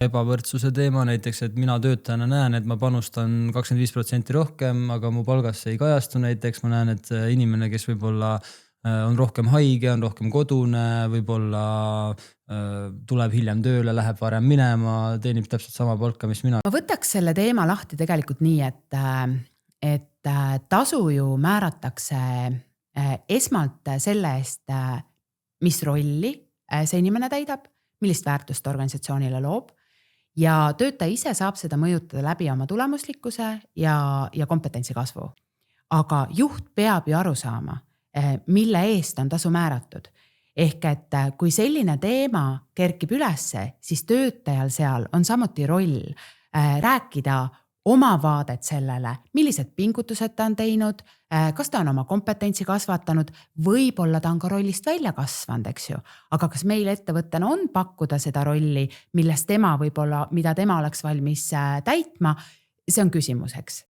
Ebavõrdsuse teema näiteks, et mina töötajana näen, et ma panustan 25% rohkem, aga mu palgas see ei kajastu näiteks. Ma näen, et inimene, kes võib-olla on rohkem haige, on rohkem kodune, võib-olla tuleb hiljem tööle, läheb varem minema, teenib täpselt sama palka, mis mina. Ma võtaks selle teema lahti tegelikult nii, et tasu ju määratakse esmalt selle eest, mis rolli see inimene täidab, millist väärtust organisatsioonile loob. Ja töötaja ise saab seda mõjutada läbi oma tulemuslikkuse ja kompetentsi kasvu. Aga juht peab ju aru saama, mille eest on tasu määratud. Ehk et kui selline teema kerkib ülesse, siis töötajal seal on samuti roll rääkida oma vaadet sellele, millised pingutused ta on teinud, kas ta on oma kompetentsi kasvatanud, võib-olla ta on ka rollist välja kasvanud, eks ju. Aga kas meil ettevõttena on pakkuda seda rolli, milles tema võib-olla, mida tema oleks valmis täitma, see on küsimuseks.